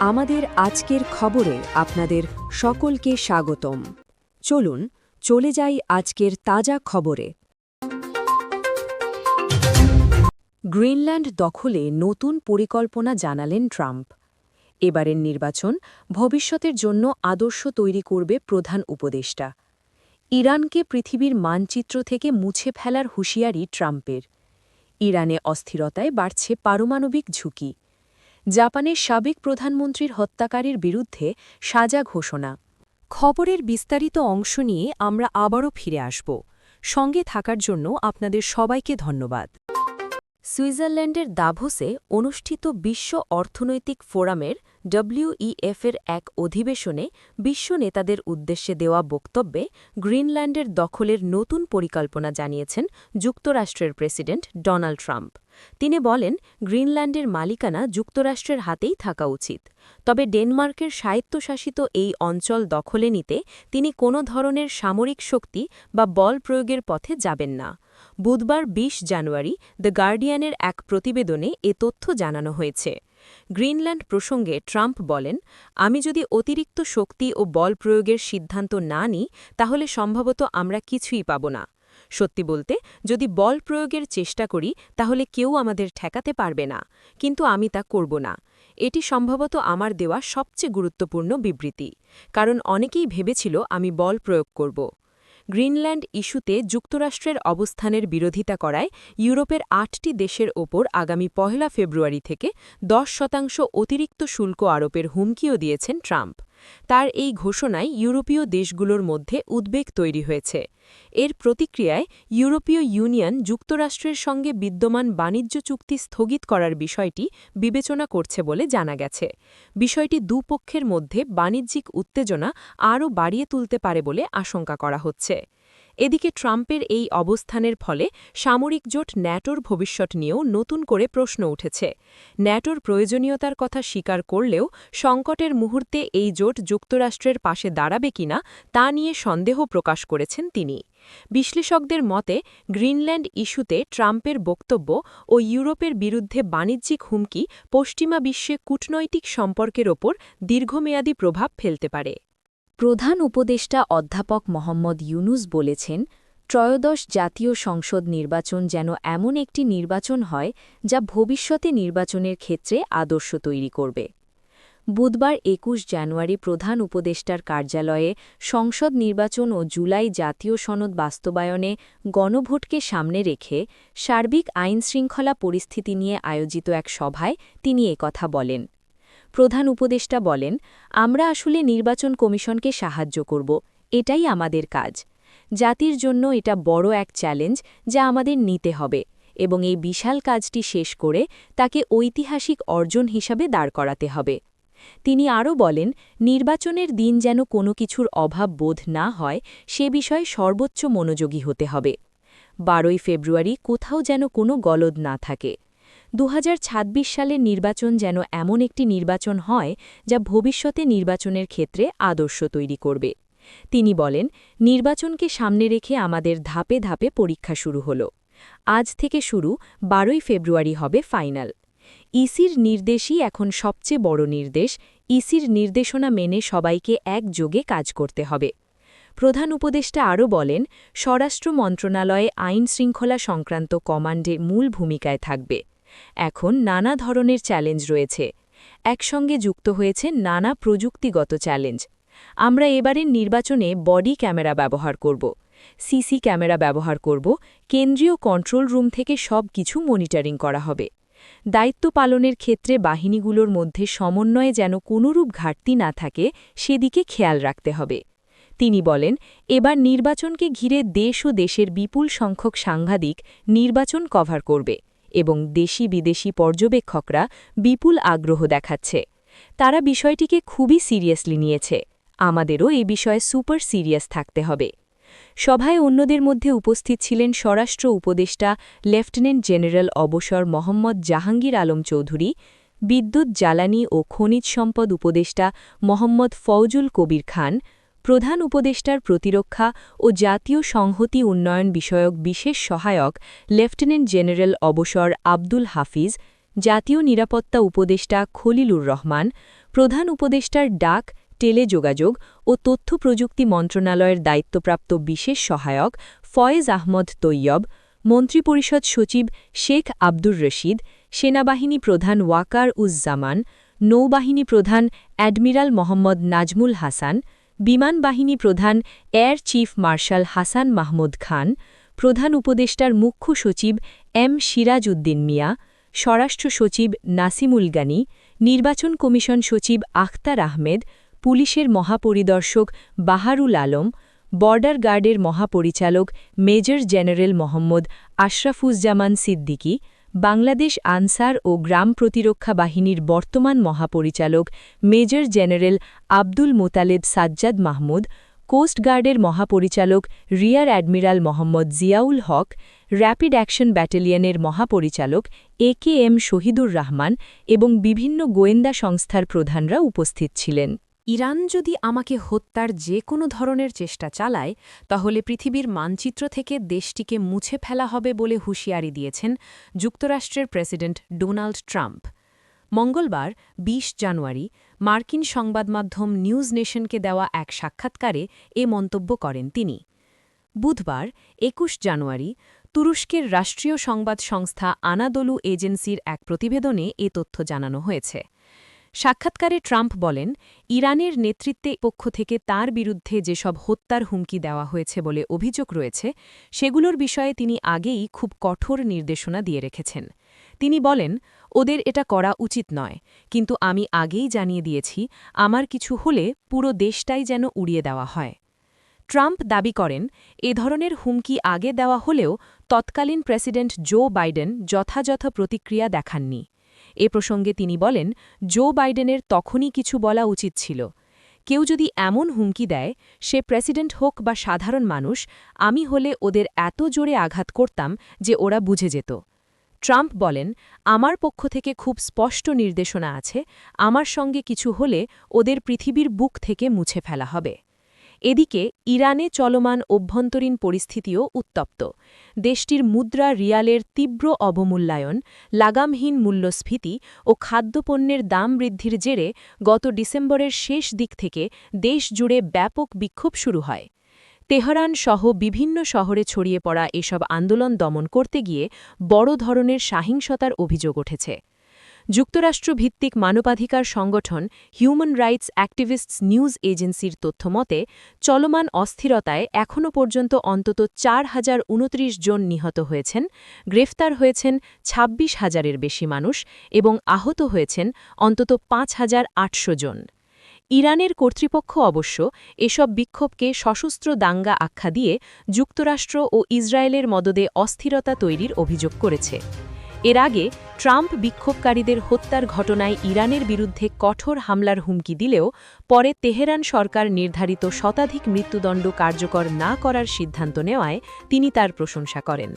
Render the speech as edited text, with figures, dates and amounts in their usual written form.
আমাদের আজকের খবরে আপনাদের সকলকে স্বাগতম। চলুন চলে যাই আজকের তাজা খবরে। গ্রিনল্যান্ড দখলে নতুন পরিকল্পনা জানালেন ট্রাম্প। এবারের নির্বাচন ভবিষ্যতের জন্য আদর্শ তৈরি করবে প্রধান উপদেষ্টা। ইরানকে পৃথিবীর মানচিত্র থেকে মুছে ফেলার হুঁশিয়ারি ট্রাম্পের। ইরানে অস্থিরতায় বাড়ছে পারমাণবিক ঝুঁকি। জাপানের সাবেক প্রধানমন্ত্রীর হত্যাকারীর বিরুদ্ধে সাজা ঘোষণা। খবরের বিস্তারিত অংশ নিয়ে আমরা আবারও ফিরে আসব। সঙ্গে থাকার জন্য আপনাদের সবাইকে ধন্যবাদ। সুইজারল্যান্ডের দাভোসে অনুষ্ঠিত বিশ্ব অর্থনৈতিক ফোরামের WEF-এর এক অধিবেশনে বিশ্ব নেতাদের উদ্দেশ্যে দেওয়া বক্তব্যে গ্রিনল্যান্ডের দখলের নতুন পরিকল্পনা জানিয়েছেন যুক্তরাষ্ট্রের প্রেসিডেন্ট ডোনাল্ড ট্রাম্প। তিনি বলেন, গ্রিনল্যান্ডের মালিকানা যুক্তরাষ্ট্রের হাতেই থাকা উচিত। তবে ডেনমার্কের স্বায়ত্তশাসিত এই অঞ্চল দখলে নিতে তিনি কোনো ধরনের সামরিক শক্তি বা বল প্রয়োগের পথে যাবেন না। বুধবার ২০ জানুয়ারি দ্য গার্ডিয়ানের এক প্রতিবেদনে এ তথ্য জানানো হয়েছে। গ্রিনল্যান্ড প্রসঙ্গে ট্রাম্প বলেন, আমি যদি অতিরিক্ত শক্তি ও বল প্রয়োগের সিদ্ধান্ত না নিই তাহলে সম্ভবত আমরা কিছুই পাব না। সত্যি বলতে, যদি বল প্রয়োগের চেষ্টা করি তাহলে কেউ আমাদের ঠেকাতে পারবে না, কিন্তু আমি তা করব না। এটি সম্ভবত আমার দেওয়া সবচেয়ে গুরুত্বপূর্ণ বিবৃতি, কারণ অনেকেই ভেবেছিল আমি বল প্রয়োগ করব। গ্রিনল্যান্ড ইস্যুতে যুক্তরাষ্ট্রের অবস্থানের বিরোধিতা করায় ইউরোপের ৮টি দেশের ওপর আগামী ১ ফেব্রুয়ারি থেকে ১০% অতিরিক্ত শুল্ক আরোপের হুমকিও দিয়েছেন ট্রাম্প। তার এই ঘোষণায় ইউরোপীয় দেশগুলোর মধ্যে উদ্বেগ তৈরি হয়েছে। এর প্রতিক্রিয়ায় ইউরোপীয় ইউনিয়ন যুক্তরাষ্ট্রের সঙ্গে বিদ্যমান বাণিজ্য চুক্তি স্থগিত করার বিষয়টি বিবেচনা করছে বলে জানা গেছে। বিষয়টি দুপক্ষের মধ্যে বাণিজ্যিক উত্তেজনা আরও বাড়িয়ে তুলতে পারে বলে আশঙ্কা করা হচ্ছে। এদিকে ট্রাম্পের এই অবস্থানের ফলে সামরিক জোট ন্যাটোর ভবিষ্যৎ নিয়েও নতুন করে প্রশ্ন উঠেছে। ন্যাটোর প্রয়োজনীয়তার কথা স্বীকার করলেও সংকটের মুহূর্তে এই জোট যুক্তরাষ্ট্রের পাশে দাঁড়াবে কিনা তা নিয়ে সন্দেহ প্রকাশ করেছেন তিনি। বিশ্লেষকদের মতে, গ্রিনল্যান্ড ইস্যুতে ট্রাম্পের বক্তব্য ও ইউরোপের বিরুদ্ধে বাণিজ্যিক হুমকি পশ্চিমা বিশ্বে কূটনৈতিক সম্পর্কের ওপর দীর্ঘমেয়াদী প্রভাব ফেলতে পারে। প্রধান উপদেষ্টা অধ্যাপক মোহাম্মদ ইউনুস বলেছেন, ত্রয়োদশ জাতীয় সংসদ নির্বাচন যেন এমন একটি নির্বাচন হয় যা ভবিষ্যতে নির্বাচনের ক্ষেত্রে আদর্শ তৈরি করবে। বুধবার ২১ জানুয়ারি প্রধান উপদেষ্টার কার্যালয়ে সংসদ নির্বাচন ও জুলাই জাতীয় সনদ বাস্তবায়নে গণভোটকে সামনে রেখে সার্বিক আইনশৃঙ্খলা পরিস্থিতি নিয়ে আয়োজিত এক সভায় তিনি একথা বলেন। প্রধান উপদেষ্টা বলেন, আমরা আসলে নির্বাচন কমিশনকে সাহায্য করব, এটাই আমাদের কাজ। জাতির জন্য এটা বড় এক চ্যালেঞ্জ যা আমাদের নিতে হবে এবং এই বিশাল কাজটি শেষ করে তাকে ঐতিহাসিক অর্জন হিসাবে দাঁড় করাতে হবে। তিনি আরও বলেন, নির্বাচনের দিন যেন কোনো কিছুর অভাব বোধ না হয় সে বিষয়ে সর্বোচ্চ মনোযোগী হতে হবে। ১২ ফেব্রুয়ারি কোথাও যেন কোনো গলদ না থাকে। ২০২৬ সালের নির্বাচন যেন এমন একটি নির্বাচন হয় যা ভবিষ্যতে নির্বাচনের ক্ষেত্রে আদর্শ তৈরি করবে। তিনি বলেন, নির্বাচনকে সামনে রেখে আমাদের ধাপে ধাপে পরীক্ষা শুরু হল। আজ থেকে শুরু, ১২ ফেব্রুয়ারি হবে ফাইনাল। ইসির নির্দেশই এখন সবচেয়ে বড় নির্দেশ। ইসির নির্দেশনা মেনে সবাইকে একযোগে কাজ করতে হবে। প্রধান উপদেষ্টা আরও বলেন, স্বরাষ্ট্র মন্ত্রণালয়ে আইন শৃঙ্খলা সংক্রান্ত কমান্ডে মূল ভূমিকায় থাকবে। এখন নানা ধরনের চ্যালেঞ্জ রয়েছে। একসঙ্গে যুক্ত হয়েছে নানা প্রযুক্তিগত চ্যালেঞ্জ। আমরা এবারের নির্বাচনে বডি ক্যামেরা ব্যবহার করব, সিসি ক্যামেরা ব্যবহার করব, কেন্দ্রীয় কন্ট্রোল রুম থেকে সব কিছু মনিটরিং করা হবে। দায়িত্ব পালনের ক্ষেত্রে বাহিনীগুলোর মধ্যে সমন্বয়ে যেন কোনোরূপ ঘাটতি না থাকে সেদিকে খেয়াল রাখতে হবে। তিনি বলেন, এবার নির্বাচনকে ঘিরে দেশ ও দেশের বিপুল সংখ্যক সাংবাদিক নির্বাচন কভার করবে এবং দেশি বিদেশি পর্যবেক্ষকরা বিপুল আগ্রহ দেখাচ্ছে। তারা বিষয়টিকে খুবই সিরিয়াসলি নিয়েছে। আমাদেরও এই বিষয়ে সুপার সিরিয়াস থাকতে হবে। সভায় অন্যদের মধ্যে উপস্থিত ছিলেন স্বরাষ্ট্র উপদেষ্টা লেফটেন্যান্ট জেনারেল অবসর মোহাম্মদ জাহাঙ্গীর আলম চৌধুরী, বিদ্যুৎ জ্বালানি ও খনিজ সম্পদ উপদেষ্টা মোহাম্মদ ফওজুল কবির খান, প্রধান উপদেষ্টার প্রতিরক্ষা ও জাতীয় সংহতি উন্নয়ন বিষয়ক বিশেষ সহায়ক লেফটেন্যান্ট জেনারেল অবসর আব্দুল হাফিজ, জাতীয় নিরাপত্তা উপদেষ্টা খলিলুর রহমান, প্রধান উপদেষ্টার ডাক, টেলিযোগাযোগ ও তথ্য প্রযুক্তি মন্ত্রণালয়ের দায়িত্বপ্রাপ্ত বিশেষ সহায়ক ফয়েজ আহমদ তৈয়ব, মন্ত্রিপরিষদ সচিব শেখ আব্দুর রশিদ, সেনাবাহিনী প্রধান ওয়াকার উজ্জামান, নৌবাহিনী প্রধান অ্যাডমিরাল মোহাম্মদ নাজমুল হাসান, বিমান বাহিনী প্রধান air chief marshal Hasan Mahmud Khan, প্রধান উপদেষ্টার মুখ্য সচিব এম সিরাজ উদ্দিন মিয়া, স্বরাষ্ট্র সচিব নাসিমুল গানি, নির্বাচন কমিশন সচিব আখতার আহমেদ, পুলিশের মহাপরিদর্শক বাহারুল আলম, বর্ডার গার্ডের মহাপরিচালক মেজর জেনারেল মোহাম্মদ আশরাফুজ্জামান সিদ্দিকী, বাংলাদেশ আনসার ও গ্রাম প্রতিরক্ষা বাহিনীর বর্তমান মহাপরিচালক মেজর জেনারেল আব্দুল মোতালেব সাজ্জাদ মাহমুদ, কোস্টগার্ডের মহাপরিচালক rear admiral Mohammad Ziaul Haque, rapid action ব্যাটালিয়নের মহাপরিচালক AKM শহীদুর রহমান এবং বিভিন্ন গোয়েন্দা সংস্থার প্রধানরা উপস্থিত ছিলেন। ইরান যদি আমাকে হত্যার যে কোনো ধরনের চেষ্টা চালায় তাহলে পৃথিবীর মানচিত্র থেকে দেশটিকে মুছে ফেলা হবে বলে হুঁশিয়ারি দিয়েছেন যুক্তরাষ্ট্রের প্রেসিডেন্ট ডোনাল্ড ট্রাম্প। মঙ্গলবার ২০ জানুয়ারি মার্কিন সংবাদমাধ্যম নিউজ নেশনকে দেওয়া এক সাক্ষাৎকারে এ মন্তব্য করেন তিনি। বুধবার ২১ জানুয়ারি তুরস্কের রাষ্ট্রীয় সংবাদ সংস্থা আনাদোলু এজেন্সির এক প্রতিবেদনে এ তথ্য জানানো হয়েছে। সাক্ষাৎকারে ট্রাম্প বলেন, ইরানের নেতৃত্বে পক্ষ থেকে তার বিরুদ্ধে যেসব হত্যার হুমকি দেওয়া হয়েছে বলে অভিযোগ রয়েছে সেগুলোর বিষয়ে তিনি আগেই খুব কঠোর নির্দেশনা দিয়ে রেখেছেন। তিনি বলেন, ওদের এটা করা উচিত নয়, কিন্তু আমি আগেই জানিয়ে দিয়েছি আমার কিছু হলে পুরো দেশটাই যেন উড়িয়ে দেওয়া হয়। ট্রাম্প দাবি করেন, এ ধরনের হুমকি আগে দেওয়া হলেও তৎকালীন প্রেসিডেন্ট জো বাইডেন যথাযথ প্রতিক্রিয়া দেখাননি। এ প্রসঙ্গে তিনি বলেন, জো বাইডেনের তখনই কিছু বলা উচিত ছিল। কেউ যদি এমন হুমকি দেয়, সে প্রেসিডেন্ট হোক বা সাধারণ মানুষ, আমি হলে ওদের এত জোরে আঘাত করতাম যে ওরা বুঝে যেত। ট্রাম্প বলেন, আমার পক্ষ থেকে খুব স্পষ্ট নির্দেশনা আছে, আমার সঙ্গে কিছু হলে ওদের পৃথিবীর বুক থেকে মুছে ফেলা হবে। এদিকে ইরানে চলমান অভ্যন্তরীণ পরিস্থিতিও উত্তপ্ত। দেশটির মুদ্রা রিয়ালের তীব্র অবমূল্যায়ন, লাগামহীন মূল্যস্ফীতি ও খাদ্যপণ্যের দাম বৃদ্ধির জেরে গত ডিসেম্বরের শেষ দিক থেকে দেশ জুড়ে ব্যাপক বিক্ষোভ শুরু হয়। তেহরান সহ বিভিন্ন শহরে ছড়িয়ে পড়া এসব আন্দোলন দমন করতে গিয়ে বড় ধরনের সহিংসতার অভিযোগ উঠেছে। যুক্তরাষ্ট্রভিত্তিক মানবাধিকার সংগঠন হিউম্যান রাইটস অ্যাক্টিভিস্টস নিউজ এজেন্সির তথ্যমতে চলমান অস্থিরতায় এখনও পর্যন্ত অন্তত ৪,০২৯ জন নিহত হয়েছেন, গ্রেফতার হয়েছেন ২৬,০০০-এর বেশি মানুষ এবং আহত হয়েছেন অন্তত ৫,৮০০ জন। ইরানের কর্তৃপক্ষ অবশ্য এসব বিক্ষোভকে সশস্ত্র দাঙ্গা আখ্যা দিয়ে যুক্তরাষ্ট্র ও ইসরায়েলের মদদে অস্থিরতা তৈরির অভিযোগ করেছে। এর আগে ট্রাম্প বিক্ষোভকারীদের হত্যার ঘটনায় ইরানের বিরুদ্ধে কঠোর হামলার হুমকি দিলেও পরে তেহরান সরকার নির্ধারিত শতাধিক মৃত্যুদণ্ড কার্যকর না করার সিদ্ধান্ত নেওয়ায় তিনি তার প্রশংসা করেন।